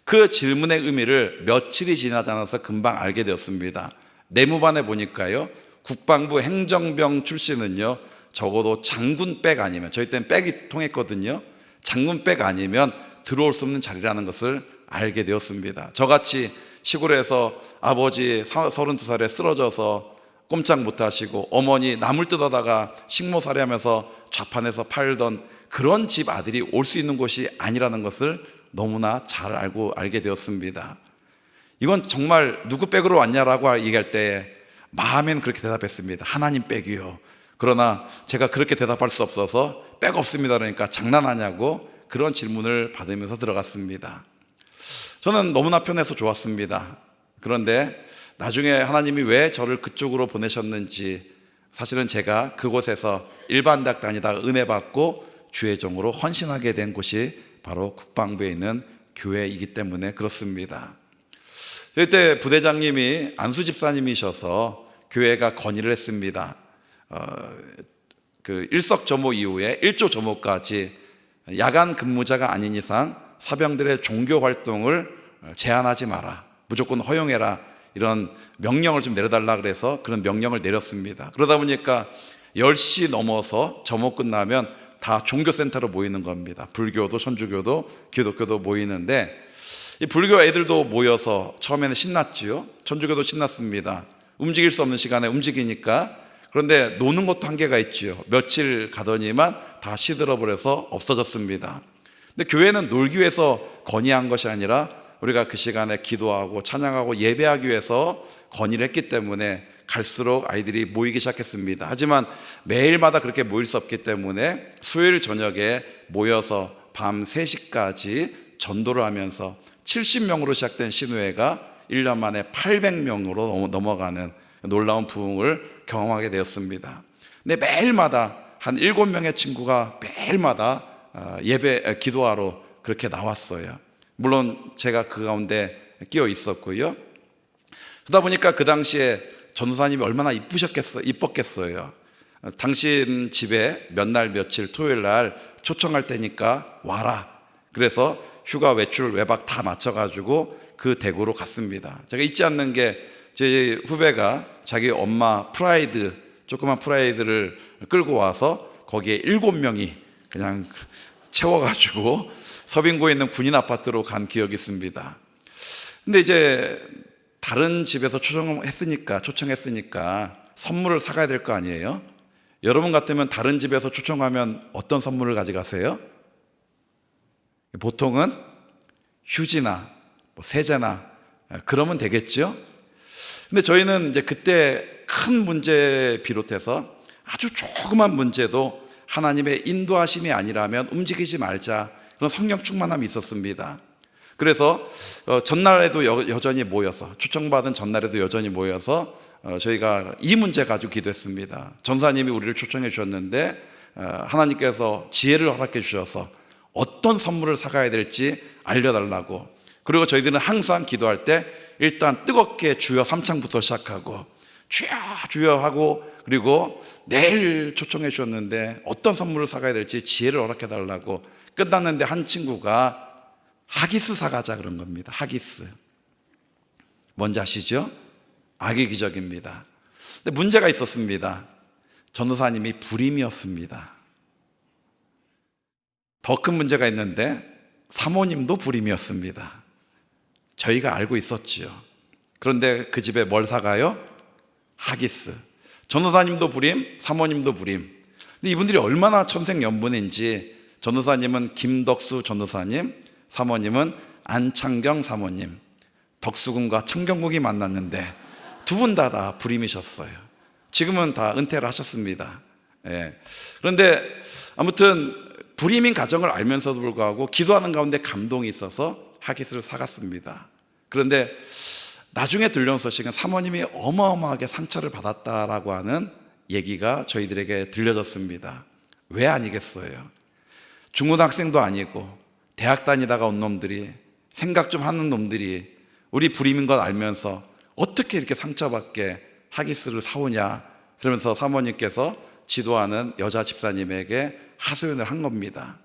그 질문의 의미를 며칠이 지나지 않아서 금방 알게 되었습니다. 내무반에 보니까요, 국방부 행정병 출신은요 적어도 장군 백 아니면, 저희 때는 백이 통했거든요, 장군 백 아니면 들어올 수 없는 자리라는 것을 알게 되었습니다. 저같이 시골에서 아버지 32살에 쓰러져서 꼼짝 못하시고 어머니 나물 뜯어다가 식모살이하면서 좌판에서 팔던 그런 집 아들이 올 수 있는 곳이 아니라는 것을 너무나 잘 알게 되었습니다. 이건 정말 누구 백으로 왔냐라고 얘기할 때 마음에는 그렇게 대답했습니다. 하나님 백이요. 그러나 제가 그렇게 대답할 수 없어서 백 없습니다 그러니까 장난하냐고 그런 질문을 받으면서 들어갔습니다. 저는 너무나 편해서 좋았습니다. 그런데 나중에 하나님이 왜 저를 그쪽으로 보내셨는지, 사실은 제가 그곳에서 일반대학 다니다가 은혜 받고 주의 종으로 헌신하게 된 곳이 바로 국방부에 있는 교회이기 때문에 그렇습니다. 그때 부대장님이 안수 집사님이셔서 교회가 건의를 했습니다. 그 일석점호 이후에 일조점호까지 야간 근무자가 아닌 이상 사병들의 종교 활동을 제한하지 마라, 무조건 허용해라, 이런 명령을 좀 내려달라 그래서 그런 명령을 내렸습니다. 그러다 보니까 10시 넘어서 점호 끝나면 다 종교센터로 모이는 겁니다. 불교도 천주교도 기독교도 모이는데, 이 불교 애들도 모여서 처음에는 신났지요. 천주교도 신났습니다. 움직일 수 없는 시간에 움직이니까. 그런데 노는 것도 한계가 있지요. 며칠 가더니만 다 시들어버려서 없어졌습니다. 근데 교회는 놀기 위해서 건의한 것이 아니라 우리가 그 시간에 기도하고 찬양하고 예배하기 위해서 건의를 했기 때문에 갈수록 아이들이 모이기 시작했습니다. 하지만 매일마다 그렇게 모일 수 없기 때문에 수요일 저녁에 모여서 밤 3시까지 전도를 하면서 70명으로 시작된 신우회가 1년 만에 800명으로 넘어가는 놀라운 부흥을 경험하게 되었습니다. 근데 매일마다 한 7명의 친구가 매일마다 기도하러 그렇게 나왔어요. 물론 제가 그 가운데 끼어 있었고요. 그러다 보니까 그 당시에 전도사님이 얼마나 이뻤겠어요. 당신 집에 몇 날 며칠 토요일 날 초청할 테니까 와라. 그래서 휴가 외출 외박 다 맞춰가지고 그 대구로 갔습니다. 제가 잊지 않는 게, 제 후배가 자기 엄마 프라이드, 조그만 프라이드를 끌고 와서 거기에 7명이 그냥 채워가지고 서빙고에 있는 군인 아파트로 간 기억이 있습니다. 근데 이제 다른 집에서 초청했으니까 선물을 사가야 될 거 아니에요? 여러분 같으면 다른 집에서 초청하면 어떤 선물을 가져가세요? 보통은 휴지나 세제나 그러면 되겠죠? 근데 저희는 이제 그때 큰 문제 비롯해서 아주 조그만 문제도 하나님의 인도하심이 아니라면 움직이지 말자, 그런 성령 충만함이 있었습니다. 그래서 전날에도 여전히 모여서, 초청받은 전날에도 여전히 모여서 저희가 이 문제 가지고 기도했습니다. 전사님이 우리를 초청해 주셨는데 하나님께서 지혜를 허락해 주셔서 어떤 선물을 사가야 될지 알려달라고. 그리고 저희들은 항상 기도할 때 일단 뜨겁게 주여 삼창부터 시작하고 주여 주여 하고, 그리고 내일 초청해 주셨는데 어떤 선물을 사가야 될지 지혜를 허락해 달라고. 끝났는데 한 친구가 하기스 사가자 그런 겁니다. 하기스. 뭔지 아시죠? 악의 기적입니다. 근데 문제가 있었습니다. 전도사님이 불임이었습니다. 더 큰 문제가 있는데 사모님도 불임이었습니다. 저희가 알고 있었지요. 그런데 그 집에 뭘 사가요? 하기스. 전도사님도 불임, 사모님도 불임. 근데 이분들이 얼마나 천생연분인지, 전도사님은 김덕수 전도사님, 사모님은 안창경 사모님. 덕수군과 창경국이 만났는데 두 분 다 불임이셨어요. 지금은 다 은퇴를 하셨습니다. 그런데 아무튼 불임인 가정을 알면서도 불구하고 기도하는 가운데 감동이 있어서 하기스를 사갔습니다. 그런데 나중에 들려온 소식은 사모님이 어마어마하게 상처를 받았다라고 하는 얘기가 저희들에게 들려졌습니다. 왜 아니겠어요? 중고등학생도 아니고 대학 다니다가 온 놈들이, 생각 좀 하는 놈들이 우리 불임인 걸 알면서 어떻게 이렇게 상처받게 하기스를 사오냐, 그러면서 사모님께서 지도하는 여자 집사님에게 하소연을 한 겁니다.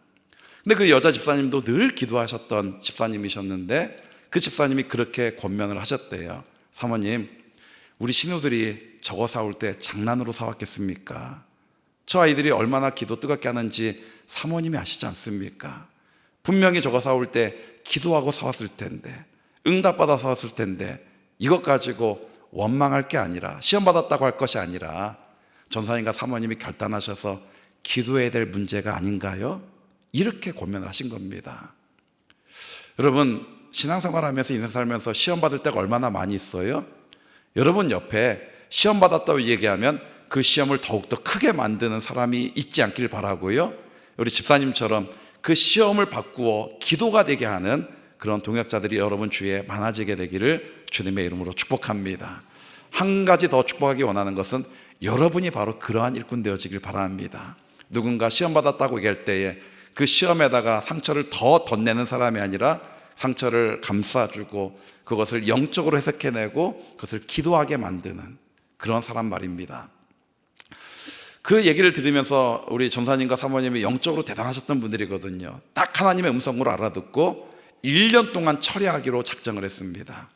근데 그 여자 집사님도 늘 기도하셨던 집사님이셨는데 그 집사님이 그렇게 권면을 하셨대요. 사모님, 우리 신우들이 저거 사올 때 장난으로 사왔겠습니까? 저 아이들이 얼마나 기도 뜨겁게 하는지 사모님이 아시지 않습니까? 분명히 저거 사올 때 기도하고 사왔을 텐데, 응답받아 사왔을 텐데, 이것 가지고 원망할 게 아니라, 시험받았다고 할 것이 아니라 전사님과 사모님이 결단하셔서 기도해야 될 문제가 아닌가요? 이렇게 권면을 하신 겁니다. 여러분, 신앙생활 하면서 인생 살면서 시험 받을 때가 얼마나 많이 있어요? 여러분 옆에 시험 받았다고 얘기하면 그 시험을 더욱더 크게 만드는 사람이 있지 않길 바라고요. 우리 집사님처럼 그 시험을 바꾸어 기도가 되게 하는 그런 동역자들이 여러분 주위에 많아지게 되기를 주님의 이름으로 축복합니다. 한 가지 더 축복하기 원하는 것은 여러분이 바로 그러한 일꾼 되어지길 바랍니다. 누군가 시험 받았다고 얘기할 때에 그 시험에다가 상처를 더 덧내는 사람이 아니라 상처를 감싸주고 그것을 영적으로 해석해내고 그것을 기도하게 만드는 그런 사람 말입니다. 그 얘기를 들으면서 우리 전사님과 사모님이 영적으로 대단하셨던 분들이거든요. 딱 하나님의 음성으로 알아듣고 1년 동안 철회하기로 작정을 했습니다.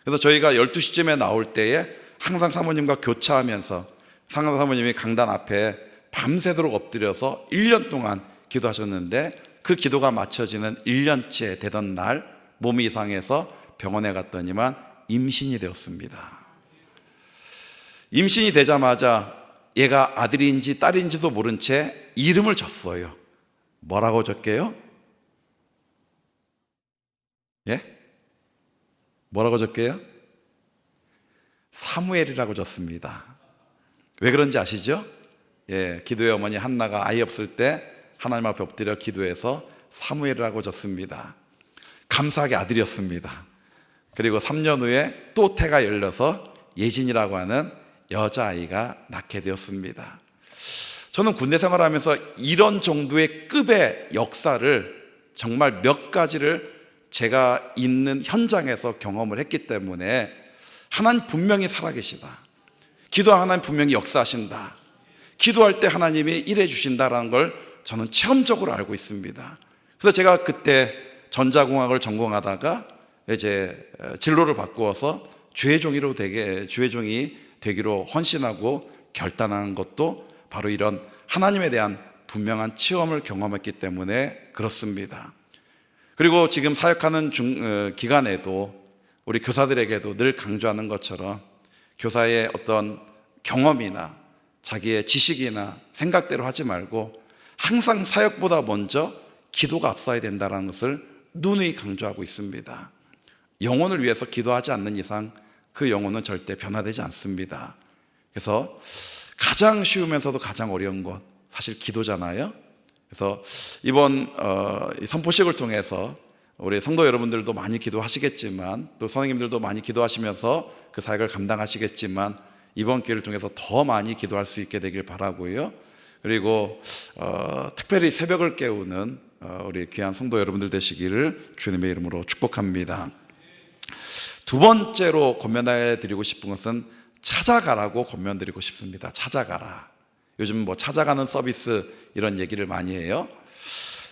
그래서 저희가 12시쯤에 나올 때에 항상 사모님과 교차하면서 사모님이 강단 앞에 밤새도록 엎드려서 1년 동안 기도하셨는데 그 기도가 맞춰지는 1년째 되던 날 몸이 이상해서 병원에 갔더니만 임신이 되었습니다. 임신이 되자마자 얘가 아들인지 딸인지도 모른 채 이름을 줬어요. 뭐라고 줬게요? 예? 뭐라고 줬게요? 사무엘이라고 줬습니다. 왜 그런지 아시죠? 예, 기도의 어머니 한나가 아이 없을 때 하나님 앞에 엎드려 기도해서 사무엘이라고 줬습니다. 감사하게 아들이었습니다. 그리고 3년 후에 또 태가 열려서 예진이라고 하는 여자아이가 낳게 되었습니다. 저는 군대 생활하면서 이런 정도의 급의 역사를 정말 몇 가지를 제가 있는 현장에서 경험을 했기 때문에 하나님 분명히 살아계시다, 기도한 하나님 분명히 역사하신다, 기도할 때 하나님이 일해 주신다라는 걸 저는 체험적으로 알고 있습니다. 그래서 제가 그때 전자공학을 전공하다가 이제 진로를 바꾸어서 주의종이 되기로 헌신하고 결단한 것도 바로 이런 하나님에 대한 분명한 체험을 경험했기 때문에 그렇습니다. 그리고 지금 사역하는 기간에도 우리 교사들에게도 늘 강조하는 것처럼 교사의 어떤 경험이나 자기의 지식이나 생각대로 하지 말고 항상 사역보다 먼저 기도가 앞서야 된다는 것을 누누이 강조하고 있습니다. 영혼을 위해서 기도하지 않는 이상 그 영혼은 절대 변화되지 않습니다. 그래서 가장 쉬우면서도 가장 어려운 것 사실 기도잖아요. 그래서 이번 선포식을 통해서 우리 성도 여러분들도 많이 기도하시겠지만 또 선생님들도 많이 기도하시면서 그 사역을 감당하시겠지만 이번 기회를 통해서 더 많이 기도할 수 있게 되길 바라고요. 그리고 특별히 새벽을 깨우는 우리 귀한 성도 여러분들 되시기를 주님의 이름으로 축복합니다. 두 번째로 권면해 드리고 싶은 것은 찾아가라고 권면드리고 싶습니다. 찾아가라. 요즘 뭐 찾아가는 서비스 이런 얘기를 많이 해요.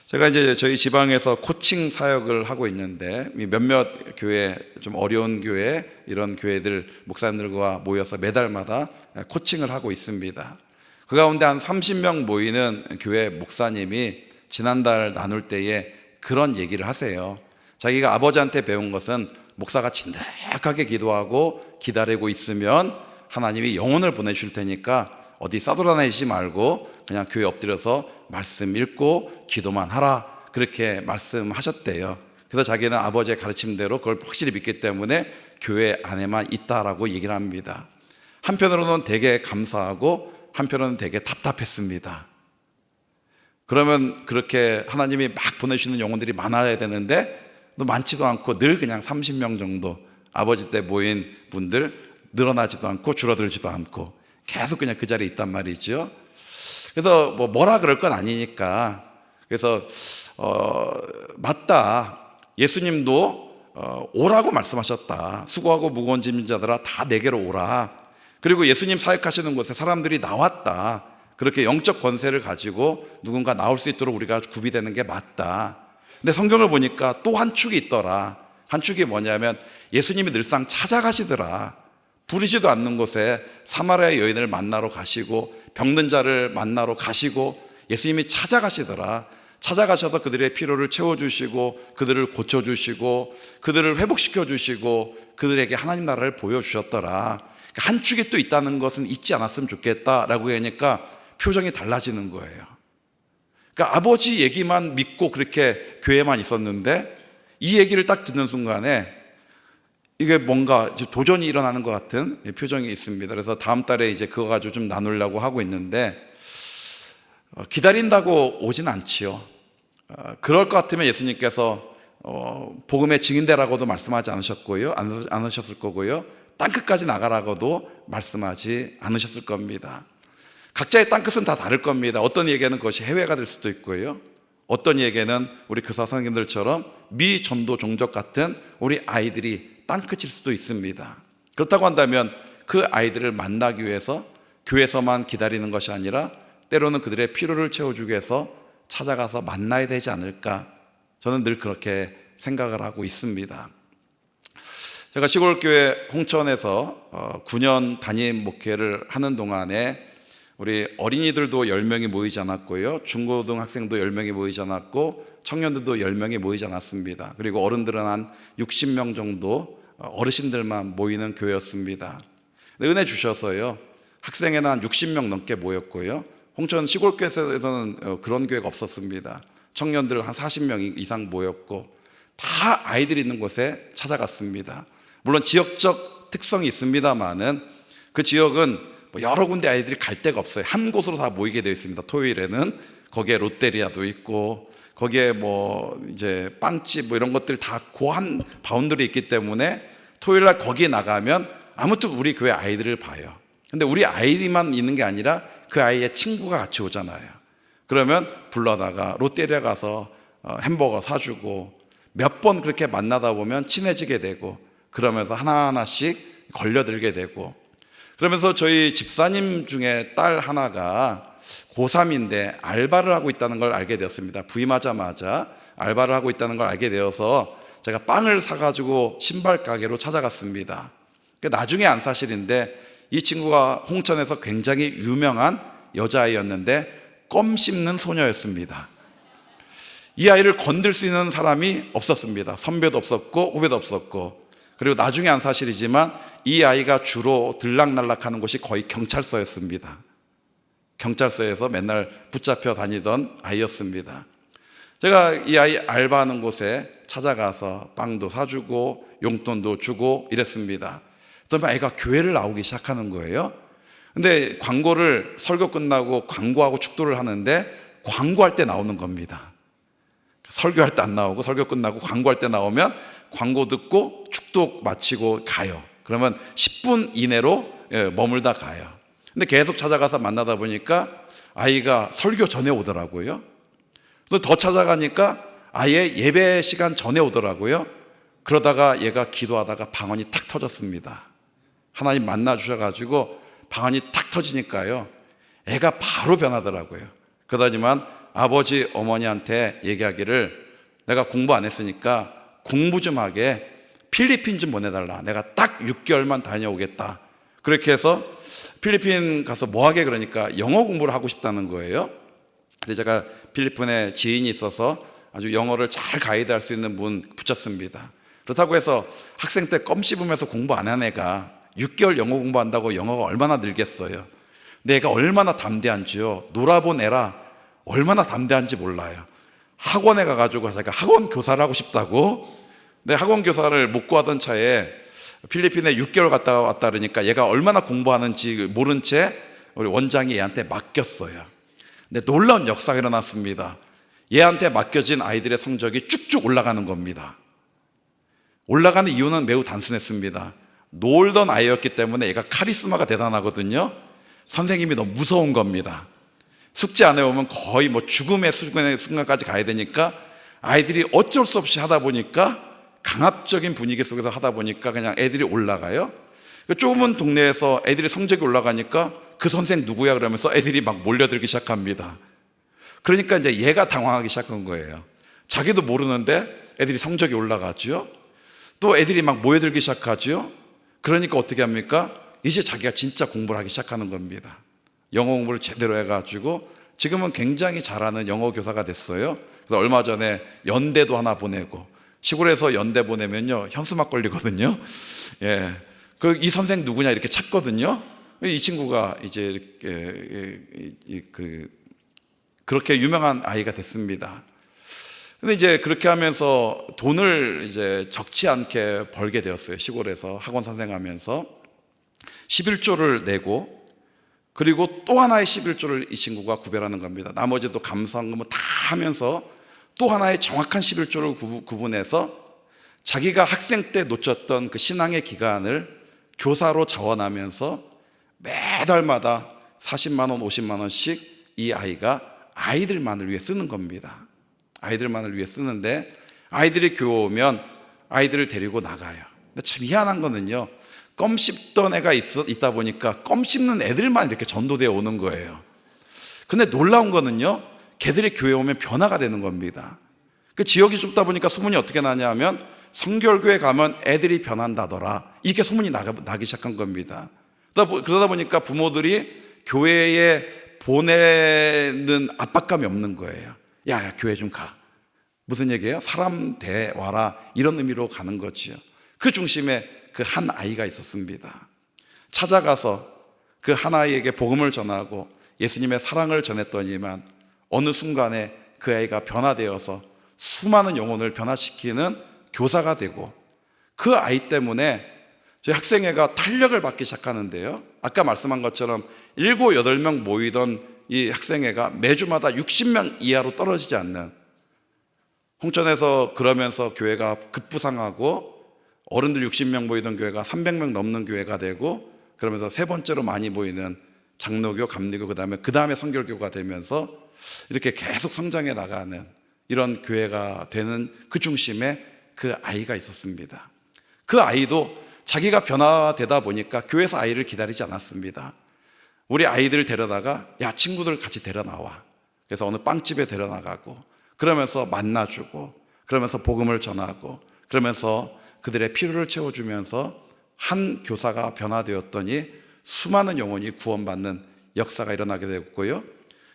제가 이제 저희 지방에서 코칭 사역을 하고 있는데 몇몇 교회, 좀 어려운 교회, 이런 교회들 목사님들과 모여서 매달마다 코칭을 하고 있습니다. 그 가운데 한 30명 모이는 교회 목사님이 지난달 나눌 때에 그런 얘기를 하세요. 자기가 아버지한테 배운 것은 목사가 진득하게 기도하고 기다리고 있으면 하나님이 영혼을 보내줄 테니까 어디 싸돌아다니지 말고 그냥 교회 엎드려서 말씀 읽고 기도만 하라, 그렇게 말씀하셨대요. 그래서 자기는 아버지의 가르침대로 그걸 확실히 믿기 때문에 교회 안에만 있다라고 얘기를 합니다. 한편으로는 되게 감사하고 한편으로는 되게 답답했습니다. 그러면 그렇게 하나님이 막 보내주시는 영혼들이 많아야 되는데 또 많지도 않고 늘 그냥 30명 정도 아버지 때 모인 분들 늘어나지도 않고 줄어들지도 않고 계속 그냥 그 자리에 있단 말이죠. 그래서 뭐라 그럴 건 아니니까 그래서 맞다, 예수님도 오라고 말씀하셨다. 수고하고 무거운 짐진 자들아 다 내게로 오라. 그리고 예수님 사역하시는 곳에 사람들이 나왔다. 그렇게 영적 권세를 가지고 누군가 나올 수 있도록 우리가 구비되는 게 맞다. 근데 성경을 보니까 또 한 축이 있더라. 한 축이 뭐냐면 예수님이 늘상 찾아가시더라. 부르지도 않는 곳에 사마리아 여인을 만나러 가시고 병든 자를 만나러 가시고 예수님이 찾아가시더라. 찾아가셔서 그들의 필요를 채워주시고 그들을 고쳐주시고 그들을 회복시켜주시고 그들에게 하나님 나라를 보여주셨더라. 한 축이 또 있다는 것은 잊지 않았으면 좋겠다라고 하니까 표정이 달라지는 거예요. 그러니까 아버지 얘기만 믿고 그렇게 교회만 있었는데 이 얘기를 딱 듣는 순간에 이게 뭔가 도전이 일어나는 것 같은 표정이 있습니다. 그래서 다음 달에 이제 그거 가지고 좀 나누려고 하고 있는데 기다린다고 오진 않지요. 그럴 것 같으면 예수님께서 복음의 증인되라고도 말씀하지 않으셨고요, 않으셨을 거고요, 땅끝까지 나가라고도 말씀하지 않으셨을 겁니다. 각자의 땅끝은 다 다를 겁니다. 어떤 이에게는 그것이 해외가 될 수도 있고요, 어떤 이에게는 우리 교사 선생님들처럼 미전도 종족 같은 우리 아이들이 땅끝일 수도 있습니다. 그렇다고 한다면 그 아이들을 만나기 위해서 교회에서만 기다리는 것이 아니라 때로는 그들의 필요를 채워주기 위해서 찾아가서 만나야 되지 않을까, 저는 늘 그렇게 생각을 하고 있습니다. 제가 시골교회 홍천에서 9년 담임 목회를 하는 동안에 우리 어린이들도 10명이 모이지 않았고요, 중고등학생도 10명이 모이지 않았고 청년들도 10명이 모이지 않았습니다. 그리고 어른들은 한 60명 정도 어르신들만 모이는 교회였습니다. 은혜 주셔서요, 학생회는 한 60명 넘게 모였고요, 홍천 시골교회에서는 그런 교회가 없었습니다. 청년들 한 40명 이상 모였고 다 아이들이 있는 곳에 찾아갔습니다. 물론 지역적 특성이 있습니다만은 그 지역은 여러 군데 아이들이 갈 데가 없어요. 한 곳으로 다 모이게 되어 있습니다. 토요일에는 거기에 롯데리아도 있고 거기에 이제 빵집 이런 것들이 다 고한 바운더리 있기 때문에 토요일날 거기에 나가면 아무튼 우리 교회 아이들을 봐요. 근데 우리 아이들만 있는 게 아니라 그 아이의 친구가 같이 오잖아요. 그러면 불러다가 롯데리아 가서 햄버거 사주고 몇 번 그렇게 만나다 보면 친해지게 되고 그러면서 하나하나씩 걸려들게 되고, 그러면서 저희 집사님 중에 딸 하나가 고3인데 알바를 하고 있다는 걸 알게 되었습니다. 부임하자마자 알바를 하고 있다는 걸 알게 되어서 제가 빵을 사가지고 신발 가게로 찾아갔습니다. 나중에 안 사실인데 이 친구가 홍천에서 굉장히 유명한 여자아이였는데 껌 씹는 소녀였습니다. 이 아이를 건들 수 있는 사람이 없었습니다. 선배도 없었고 후배도 없었고, 그리고 나중에 안 사실이지만 이 아이가 주로 들락날락하는 곳이 거의 경찰서였습니다. 경찰서에서 맨날 붙잡혀 다니던 아이였습니다. 제가 이 아이 알바하는 곳에 찾아가서 빵도 사주고 용돈도 주고 이랬습니다. 그러면 아이가 교회를 나오기 시작하는 거예요. 근데 광고를 설교 끝나고 광고하고 축도를 하는데 광고할 때 나오는 겁니다. 설교할 때 안 나오고 설교 끝나고 광고할 때 나오면 광고 듣고 축도 마치고 가요. 그러면 10분 이내로 머물다 가요. 근데 계속 찾아가서 만나다 보니까 아이가 설교 전에 오더라고요. 또 더 찾아가니까 아예 예배 시간 전에 오더라고요. 그러다가 얘가 기도하다가 방언이 탁 터졌습니다. 하나님 만나 주셔가지고 방언이 탁 터지니까요, 애가 바로 변하더라고요. 그러더니만 아버지 어머니한테 얘기하기를, 내가 공부 안 했으니까 공부 좀 하게 필리핀 좀 보내달라. 내가 딱 6개월만 다녀오겠다. 그렇게 해서 필리핀 가서 뭐 하게, 그러니까 영어 공부를 하고 싶다는 거예요. 근데 제가 필리핀에 지인이 있어서 아주 영어를 잘 가이드할 수 있는 분 붙였습니다. 그렇다고 해서 학생 때 껌 씹으면서 공부 안 한 애가 6개월 영어 공부한다고 영어가 얼마나 늘겠어요. 근데 애가 얼마나 담대한지요, 놀아본 애라 얼마나 담대한지 몰라요. 학원에 가가지고 제가 학원 교사를 하고 싶다고, 근데 학원 교사를 못 구하던 차에 필리핀에 6개월 갔다 왔다 그러니까 얘가 얼마나 공부하는지 모른 채 우리 원장이 얘한테 맡겼어요. 근데 놀라운 역사가 일어났습니다. 얘한테 맡겨진 아이들의 성적이 쭉쭉 올라가는 겁니다. 올라가는 이유는 매우 단순했습니다. 놀던 아이였기 때문에 얘가 카리스마가 대단하거든요. 선생님이 너무 무서운 겁니다. 숙제 안 해오면 거의 죽음의 순간까지 가야 되니까 아이들이 어쩔 수 없이 하다 보니까 강압적인 분위기 속에서 하다 보니까 그냥 애들이 올라가요. 좁은 동네에서 애들이 성적이 올라가니까 그 선생 누구야 그러면서 애들이 막 몰려들기 시작합니다. 그러니까 이제 얘가 당황하기 시작한 거예요. 자기도 모르는데 애들이 성적이 올라가죠. 또 애들이 막 모여들기 시작하죠. 그러니까 어떻게 합니까? 이제 자기가 진짜 공부를 하기 시작하는 겁니다. 영어 공부를 제대로 해가지고 지금은 굉장히 잘하는 영어 교사가 됐어요. 그래서 얼마 전에 연대도 하나 보내고, 시골에서 연대 보내면요 현수막 걸리거든요. 예, 이 선생 누구냐 이렇게 찾거든요. 이 친구가 이제 그렇게 유명한 아이가 됐습니다. 근데 이제 그렇게 하면서 돈을 이제 적지 않게 벌게 되었어요. 시골에서 학원 선생하면서 11조를 내고, 그리고 또 하나의 11조를 이 친구가 구별하는 겁니다. 나머지도 감사한금을 다 하면서 또 하나의 정확한 11조를 구분해서 자기가 학생 때 놓쳤던 그 신앙의 기간을 교사로 자원하면서 매달마다 40만 원, 50만 원씩 이 아이가 아이들만을 위해 쓰는 겁니다. 아이들만을 위해 쓰는데, 아이들이 교회 오면 아이들을 데리고 나가요. 근데 참 희한한 거는요, 껌 씹던 애가 있다 보니까 껌 씹는 애들만 이렇게 전도되어 오는 거예요. 근데 놀라운 거는요, 걔들이 교회 오면 변화가 되는 겁니다. 그 지역이 좁다 보니까 소문이 어떻게 나냐 하면 성결교회 가면 애들이 변한다더라, 이렇게 소문이 나기 시작한 겁니다. 그러다 보니까 부모들이 교회에 보내는 압박감이 없는 거예요. 야, 교회 좀 가. 무슨 얘기예요? 사람 대와라, 이런 의미로 가는 거지요. 그 중심에 그 한 아이가 있었습니다. 찾아가서 그 한 아이에게 복음을 전하고 예수님의 사랑을 전했더니만 어느 순간에 그 아이가 변화되어서 수많은 영혼을 변화시키는 교사가 되고, 그 아이 때문에 저희 학생회가 탄력을 받기 시작하는데요, 아까 말씀한 것처럼 7, 8명 모이던 이 학생회가 매주마다 60명 이하로 떨어지지 않는, 홍천에서 그러면서 교회가 급부상하고 어른들 60명 모이던 교회가 300명 넘는 교회가 되고, 그러면서 세 번째로 많이 모이는 장로교, 감리교, 그 다음에 성결교가 되면서 이렇게 계속 성장해 나가는 이런 교회가 되는 그 중심에 그 아이가 있었습니다. 그 아이도 자기가 변화되다 보니까 교회에서 아이를 기다리지 않았습니다. 우리 아이들 데려다가 야, 친구들 같이 데려나와. 그래서 어느 빵집에 데려나가고, 그러면서 만나주고, 그러면서 복음을 전하고, 그러면서 그들의 필요를 채워주면서 한 교사가 변화되었더니 수많은 영혼이 구원받는 역사가 일어나게 되었고요.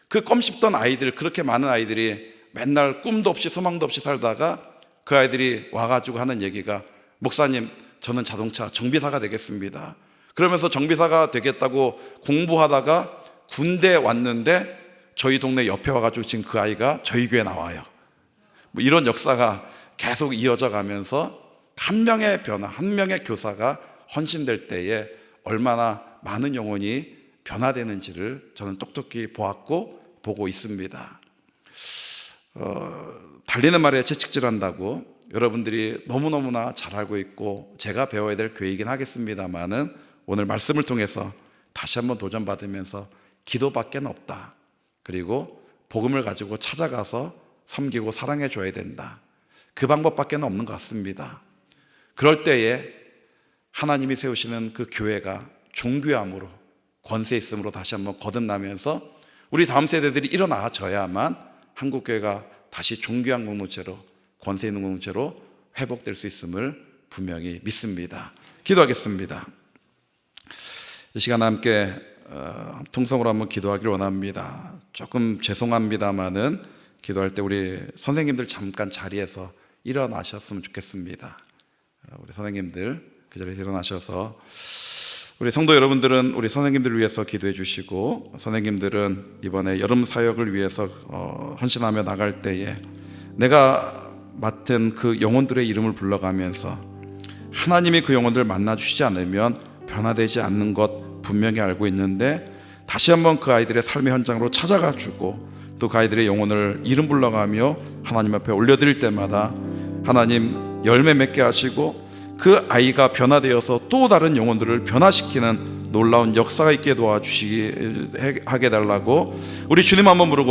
그 껌 씹던 아이들, 그렇게 많은 아이들이 맨날 꿈도 없이 소망도 없이 살다가 그 아이들이 와가지고 하는 얘기가, 목사님, 저는 자동차 정비사가 되겠습니다. 그러면서 정비사가 되겠다고 공부하다가 군대 왔는데 저희 동네 옆에 와가지고 지금 그 아이가 저희 교회 나와요. 뭐 이런 역사가 계속 이어져 가면서 한 명의 변화, 한 명의 교사가 헌신될 때에 얼마나 많은 영혼이 변화되는지를 저는 똑똑히 보았고 보고 있습니다. 달리는 말에 채찍질한다고 여러분들이 너무너무나 잘 알고 있고 제가 배워야 될 교회이긴 하겠습니다만은, 오늘 말씀을 통해서 다시 한번 도전받으면서 기도밖에 없다, 그리고 복음을 가지고 찾아가서 섬기고 사랑해 줘야 된다, 그 방법밖에 없는 것 같습니다. 그럴 때에 하나님이 세우시는 그 교회가 존귀함으로, 권세 있음으로 다시 한번 거듭나면서 우리 다음 세대들이 일어나져야만 한국교회가 다시 존귀한 공동체로, 권세 있는 공동체로 회복될 수 있음을 분명히 믿습니다. 기도하겠습니다. 이 시간 함께 통성으로 한번 기도하기를 원합니다. 조금 죄송합니다만은 기도할 때 우리 선생님들 잠깐 자리에서 일어나셨으면 좋겠습니다. 우리 선생님들 그 자리에서 일어나셔서, 우리 성도 여러분들은 우리 선생님들을 위해서 기도해 주시고, 선생님들은 이번에 여름 사역을 위해서 헌신하며 나갈 때에 내가 맡은 그 영혼들의 이름을 불러가면서 하나님이 그 영혼들을 만나 주시지 않으면 변화되지 않는 것 분명히 알고 있는데, 다시 한번 그 아이들의 삶의 현장으로 찾아가 주고 또 그 아이들의 영혼을 이름 불러가며 하나님 앞에 올려드릴 때마다 하나님 열매 맺게 하시고 그 아이가 변화되어서 또 다른 영혼들을 변화시키는 놀라운 역사가 있게 도와주시게 하게 달라고 우리 주님 한번 부르고